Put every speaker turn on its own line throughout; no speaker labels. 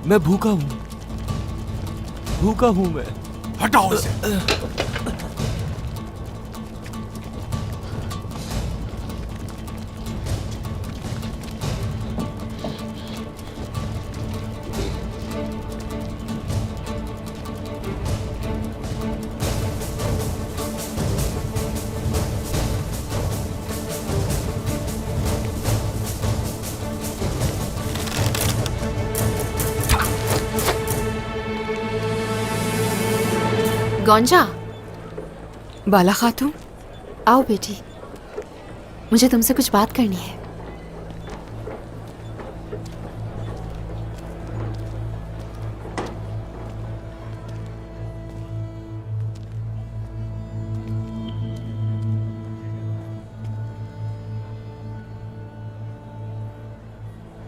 मैं भूखा हूँ मैं।
हटाओ इसे।
गौंजा,
बाला खातून,
आओ बेटी, मुझे तुमसे कुछ बात करनी है।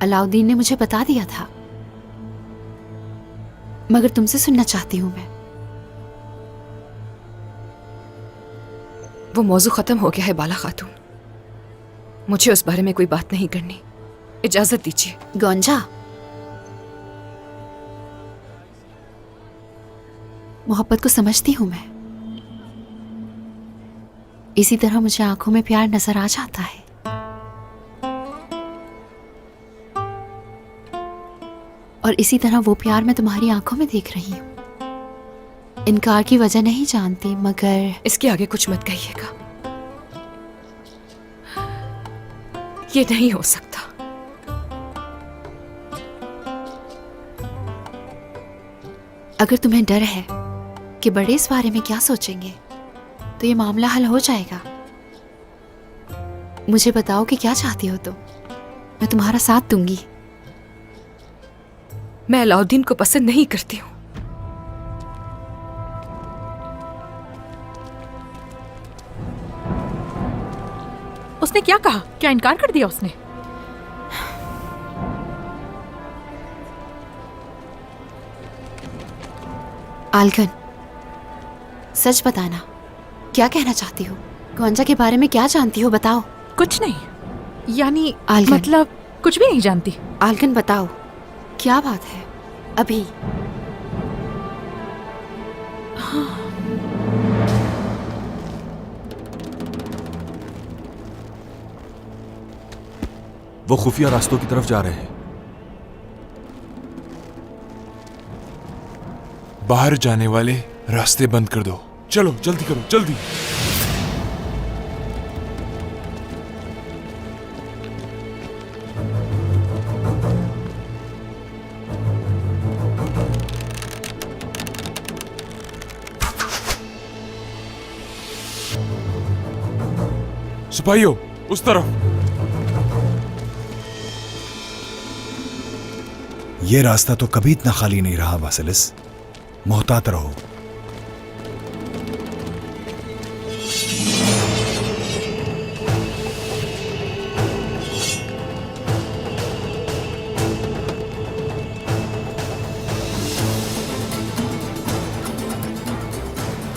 अलाउद्दीन ने मुझे बता दिया था, मगर तुमसे सुनना चाहती हूं मैं।
वो मौजू खत्म हो गया है बाला खातून, मुझे उस बारे में कोई बात नहीं करनी, इजाजत दीजिए।
गौंजा, मोहब्बत को समझती हूं मैं, इसी तरह मुझे आंखों में प्यार नजर आ जाता है। और इसी तरह वो प्यार मैं तुम्हारी आंखों में देख रही हूं। इनकार की वजह नहीं जानती, मगर
इसके आगे कुछ मत कहिएगा, ये नहीं हो सकता।
अगर तुम्हें डर है कि बड़े इस बारे में क्या सोचेंगे, तो ये मामला हल हो जाएगा। मुझे बताओ कि क्या चाहती हो तुम, मैं तुम्हारा साथ दूंगी।
मैं अलाउद्दीन को पसंद नहीं करती हूँ।
उसने क्या कहा? क्या इनकार कर दिया उसने?
आलगन, सच बताना, क्या कहना चाहती हो? गौंजा के बारे में क्या जानती हो, बताओ।
कुछ नहीं, यानी
आलगन,
मतलब कुछ भी नहीं जानती।
आलगन बताओ, क्या बात है अभी?
वो खुफिया रास्तों की तरफ जा रहे हैं।
बाहर जाने वाले रास्ते बंद कर दो। चलो जल्दी करो, जल्दी। सिपाहियों, उस तरफ।
ये रास्ता तो कभी इतना खाली नहीं रहा वासिलिस, मोहतात रहो।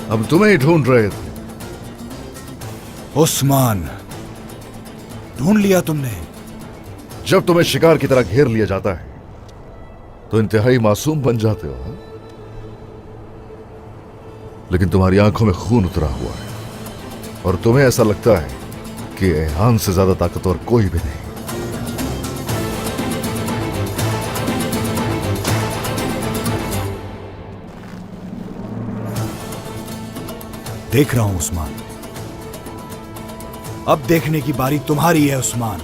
हम तुम्हें ही ढूंढ रहे थे।
उस्मान, ढूंढ लिया तुमने?
जब तुम्हें शिकार की तरह घेर लिया जाता है तो इंतहाई मासूम बन जाते हो, हा? लेकिन तुम्हारी आंखों में खून उतरा हुआ है और तुम्हें ऐसा लगता है कि एहान से ज्यादा ताकतवर कोई भी नहीं।
देख रहा हूं उस्मान, अब देखने की बारी तुम्हारी है उस्मान।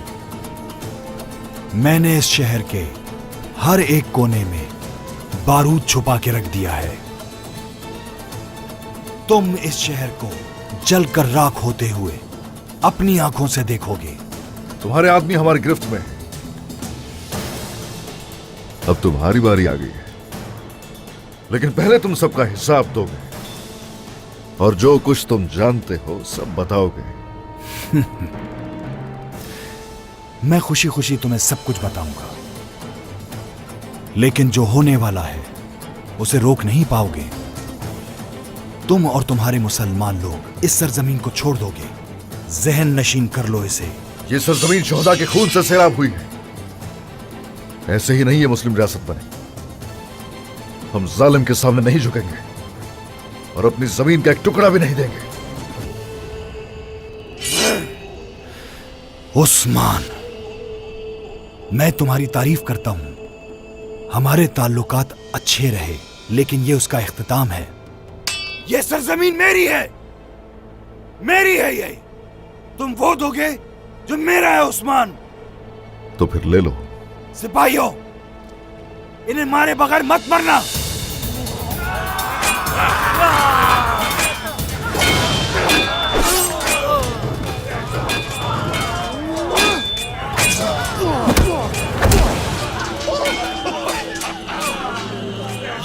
मैंने इस शहर के हर एक कोने में बारूद छुपा के रख दिया है। तुम इस शहर को जलकर राख होते हुए अपनी आंखों से देखोगे।
तुम्हारे आदमी हमारी गिरफ्त में है। अब तुम्हारी बारी आ गई है, लेकिन पहले तुम सबका हिसाब दोगे और जो कुछ तुम जानते हो सब बताओगे।
मैं खुशी खुशी तुम्हें सब कुछ बताऊंगा, लेकिन जो होने वाला है उसे रोक नहीं पाओगे। तुम और तुम्हारे मुसलमान लोग इस सरजमीन को छोड़ दोगे। जहन नशीन कर लो इसे।
ये सरजमीन शोहदा के खून से सैराब हुई है। ऐसे ही नहीं ये मुस्लिम रियासत बने। हम जालिम के सामने नहीं झुकेंगे और अपनी जमीन का एक टुकड़ा भी नहीं देंगे।
उस्मान, मैं तुम्हारी तारीफ करता हूं। हमारे ताल्लुकात अच्छे रहे, लेकिन ये उसका इख्तिताम है। ये सरजमीन मेरी है, मेरी है ये। तुम वो दोगे जो मेरा है उस्मान।
तो फिर ले लो।
सिपाहियों, इन्हें मारे बगैर मत मरना।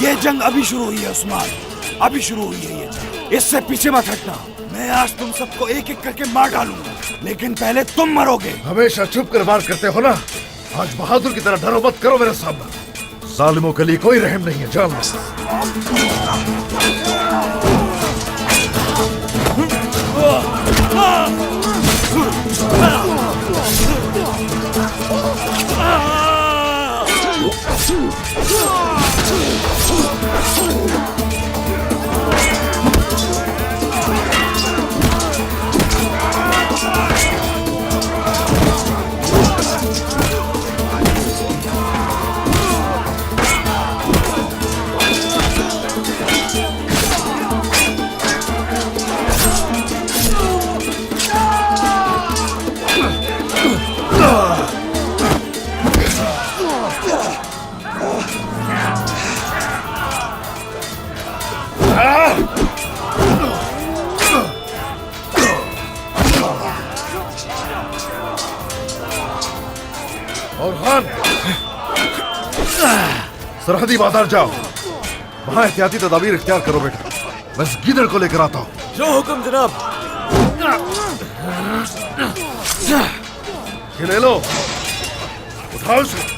ये जंग अभी शुरू हुई है उस्मान, अभी शुरू हुई है ये जंग। इससे पीछे मत हटना। मैं आज तुम सबको एक एक करके मार डालूंगा, लेकिन पहले तुम मरोगे।
हमेशा छुप कर वार करते हो ना, आज बहादुर की तरह डरो मत करो मेरे सामने। जालिमों के लिए कोई रहम नहीं है, जान लो। और खान, सरहदी बाजार जाओ, वहां एहतियाती तदाबीर इख्तियार करो बेटा। मैं इस गीदड़ को लेकर आता हूं।
जो हुक्म जनाब।
ये ले लो, उठाओ इसे।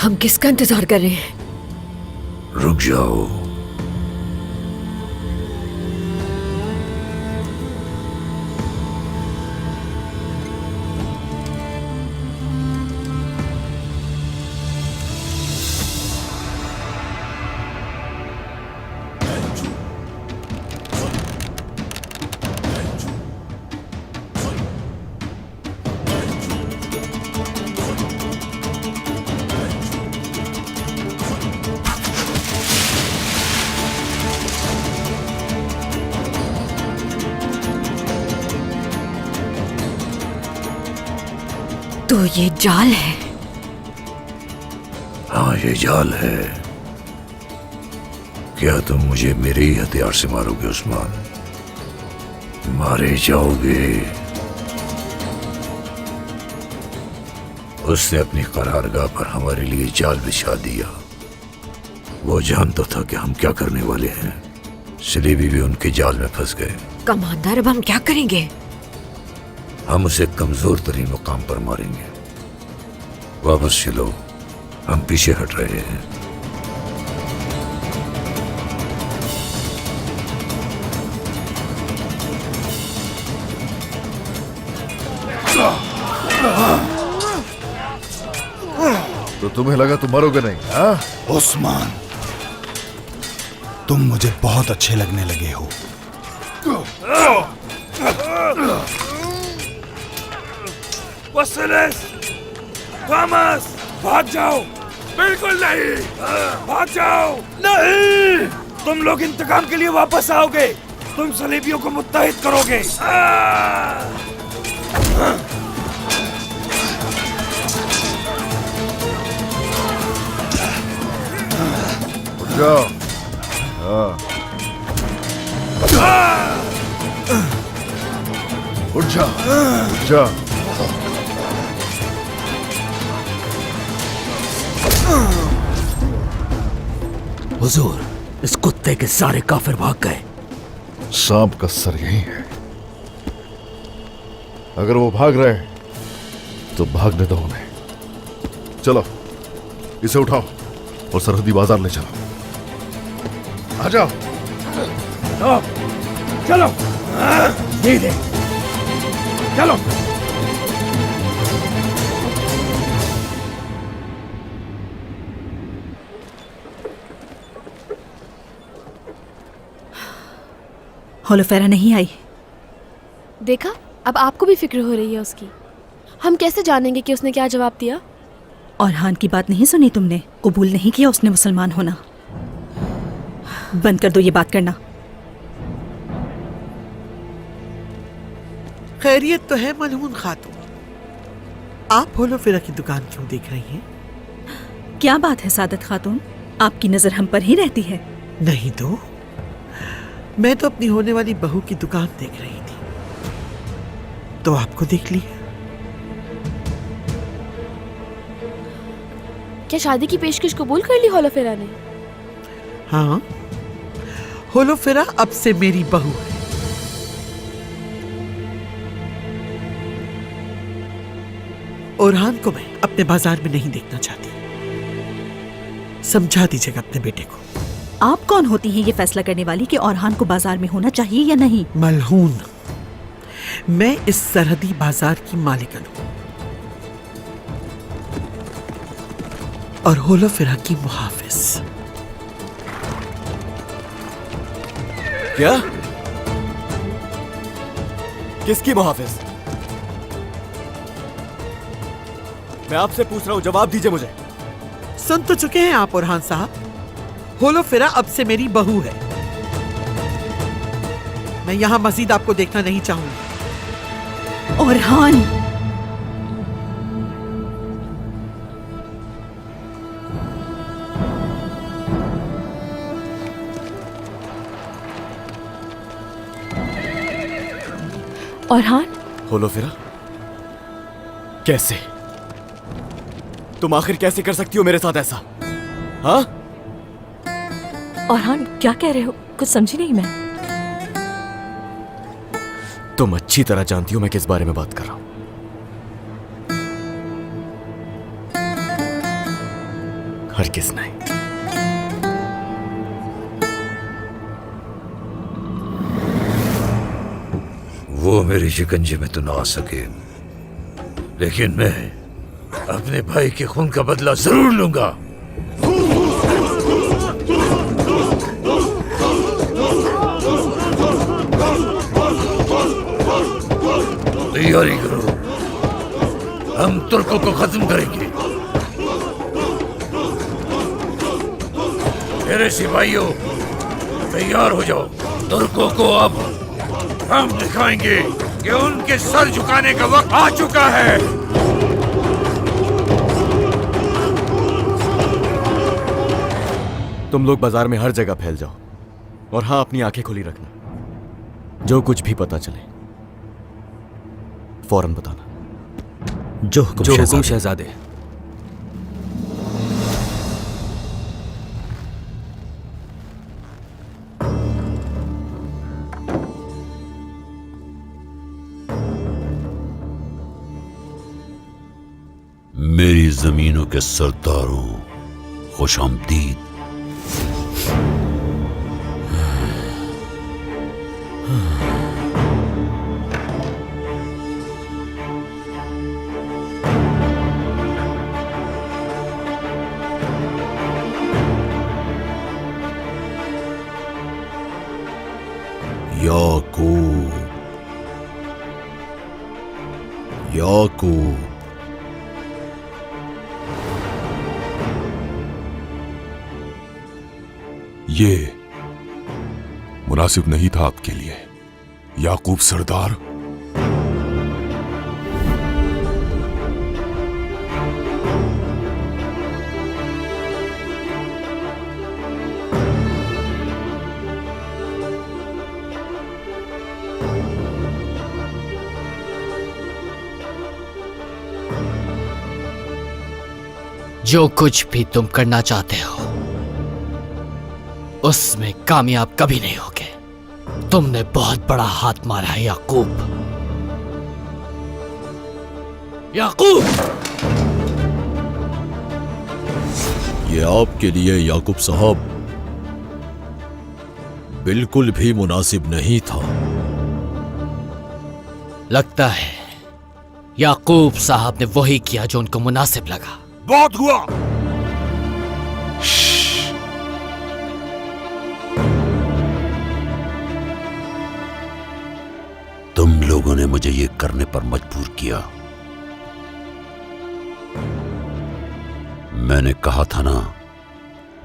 हम किसका इंतजार कर रहे हैं?
रुक जाओ।
तो ये जाल है?
हाँ, ये जाल है। क्या तुम मुझे मेरे ही हथियार से मारोगे उस्मान? मारे जाओगे। उसने अपनी करारगाह पर हमारे लिए जाल बिछा दिया। वो जानता था कि हम क्या करने वाले हैं, सलीबी भी उनके जाल में फंस गए।
कमांडर, अब हम क्या करेंगे?
हम उसे कमजोर तरीन मुकाम पर मारेंगे। वापस चलो, हम पीछे हट रहे हैं।
तो तुम्हें लगा तुम मरोगे नहीं? हाँ?
उस्मान, तुम मुझे बहुत अच्छे लगने लगे हो। वसीलेस, थॉमस, भाग जाओ। बिल्कुल नहीं, भाग जाओ। नहीं, तुम लोग इंतकाम के लिए वापस आओगे। तुम सलीबियों को मुत्तहिद करोगे।
उठ जाओ। उठ जा, उठ जा।
हुजूर, इस कुत्ते के सारे काफिर भाग गए।
सांप का सर यही है। अगर वो भाग रहे हैं तो भागने दो उन्हें। चलो, इसे उठाओ और सरहदी बाजार ले चलो। आ जाओ।
चलो धीरे चलो।
होलोफेरा नहीं आई।
देखा, अब आपको भी फिक्र हो रही है उसकी। हम कैसे जानेंगे कि उसने क्या जवाब दिया?
और हान की बात नहीं सुनी तुमने? कबूल नहीं किया उसने मुसलमान होना। बंद कर दो ये बात करना।
खैरियत तो है मलहून खातून। आप होलोफेरा की दुकान क्यों देख रही हैं?
क्या बात है सादत खातून, आपकी नजर हम पर ही रहती है।
नहीं तो मैं तो अपनी होने वाली बहू की दुकान देख रही थी, तो आपको देख लिया।
क्या शादी की पेशकश कबूल कर ली होलोफेरा ने?
हाँ, होलोफेरा अब से मेरी बहू है। ओरहान को मैं अपने बाजार में नहीं देखना चाहती। समझा दीजिएगा अपने बेटे को।
आप कौन होती हैं ये फैसला करने वाली कि ओरहान को बाजार में होना चाहिए या नहीं?
मलहून, मैं इस सरहदी बाजार की मालिकन हूं और होलोफेरा की मुहाफिज।
क्या? किसकी मुहाफिज? मैं आपसे पूछ रहा हूं, जवाब दीजिए मुझे।
सुन तो चुके हैं आप ओरहान साहब, होलोफेरा अब से मेरी बहू है। मैं यहां मजीद आपको देखना नहीं चाहूंगी।
ओरहान,
ओरहान,
होलोफेरा, कैसे? तुम आखिर कैसे कर सकती हो मेरे साथ ऐसा? हाँ?
ओरहान क्या कह रहे हो? कुछ समझी नहीं मैं।
तुम अच्छी तरह जानती हो मैं किस बारे में बात कर रहा हूं। हरगिज़ नहीं।
वो मेरे शिकंजे में तो ना आ सके, लेकिन मैं अपने भाई के खून का बदला जरूर लूंगा। तैयारी करो, हम तुर्कों को खत्म करेंगे। मेरे सिपाहियों, तैयार हो जाओ। तुर्कों को अब हम दिखाएंगे कि उनके सर झुकाने का वक्त आ चुका है।
तुम लोग बाजार में हर जगह फैल जाओ और हाँ, अपनी आंखें खुली रखना। जो कुछ भी पता चले फौरन बताना।
जो हुक्म शहजादे।
मेरी जमीनों के सरदारों, खुशामदीद। याकूब, याकूब,
ये मुनासिब नहीं था आपके लिए, याकूब सरदार।
जो कुछ भी तुम करना चाहते हो उसमें कामयाब कभी नहीं होगे। तुमने बहुत बड़ा हाथ मारा है याकूब। याकूब,
ये आपके लिए याकूब साहब।
बिल्कुल भी मुनासिब नहीं था। लगता है याकूब साहब ने वही किया जो उनको मुनासिब लगा।
बहुत हुआ।
तुम लोगों ने मुझे ये करने पर मजबूर किया। मैंने कहा था ना,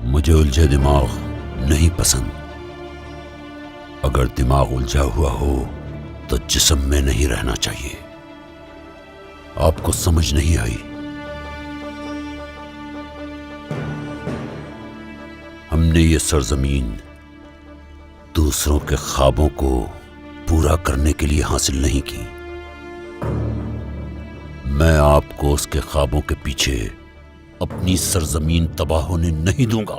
मुझे उलझे दिमाग नहीं पसंद। अगर दिमाग उलझा हुआ हो तो जिस्म में नहीं रहना चाहिए। आपको समझ नहीं आई? हमने ये सरजमीन दूसरों के ख्वाबों को पूरा करने के लिए हासिल नहीं की। मैं आपको उसके ख्वाबों के पीछे अपनी सरजमीन तबाह होने नहीं दूंगा।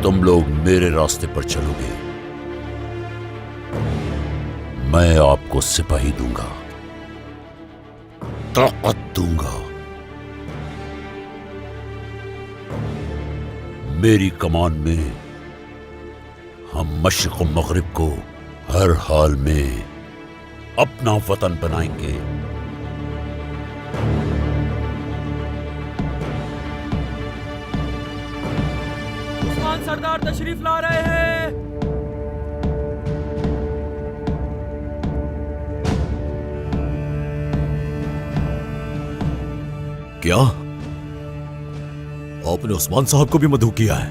तुम लोग मेरे रास्ते पर चलोगे, मैं आपको सिपाही दूंगा, ताकत दूंगा। मेरी कमान में हम मशरिक़ और मग़रिब को हर हाल में अपना वतन बनाएंगे।
उस्मान सरदार तशरीफ ला रहे हैं।
क्या आपने उस्मान साहब को भी मदऊ किया है?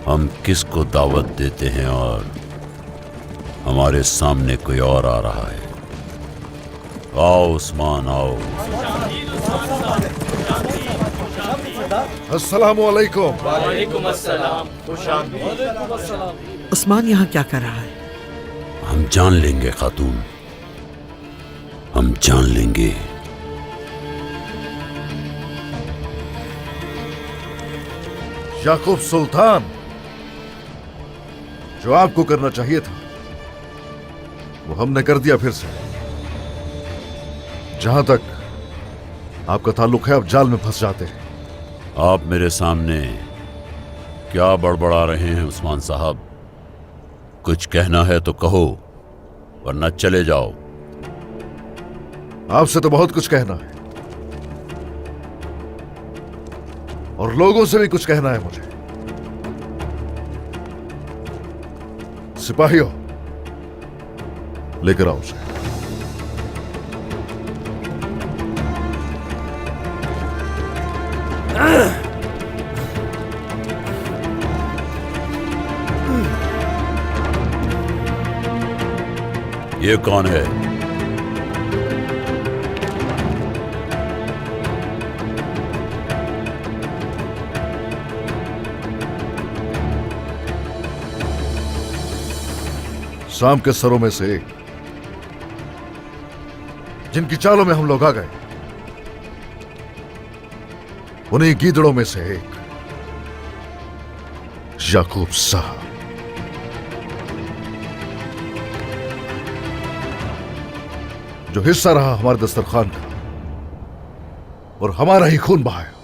हम किसको दावत देते हैं और हमारे सामने कोई और आ रहा है। आओ उस्मान, आओ।
अस्सलामु अलैकुम।
वालेकुम अस्सलाम।
उस्मान यहाँ क्या कर रहा है?
हम जान लेंगे खातून, हम जान लेंगे।
याकूब सुल्तान, जो आपको करना चाहिए था वो हमने कर दिया फिर से। जहां तक आपका ताल्लुक है, आप जाल में फंस जाते हैं।
आप मेरे सामने क्या बड़बड़ा रहे हैं उस्मान साहब? कुछ कहना है तो कहो, वरना चले जाओ।
आपसे तो बहुत कुछ कहना है और लोगों से भी कुछ कहना है मुझे। सिपाहियों, लेकर आओ उसे।
ये कौन है?
शाम के सरों में से एक, जिनकी चालों में हम लोग आ गए, उन्हीं गीदड़ों में से एक, याकूब साहब। जो हिस्सा रहा हमारे दस्तरखान का और हमारा ही खून बहाया।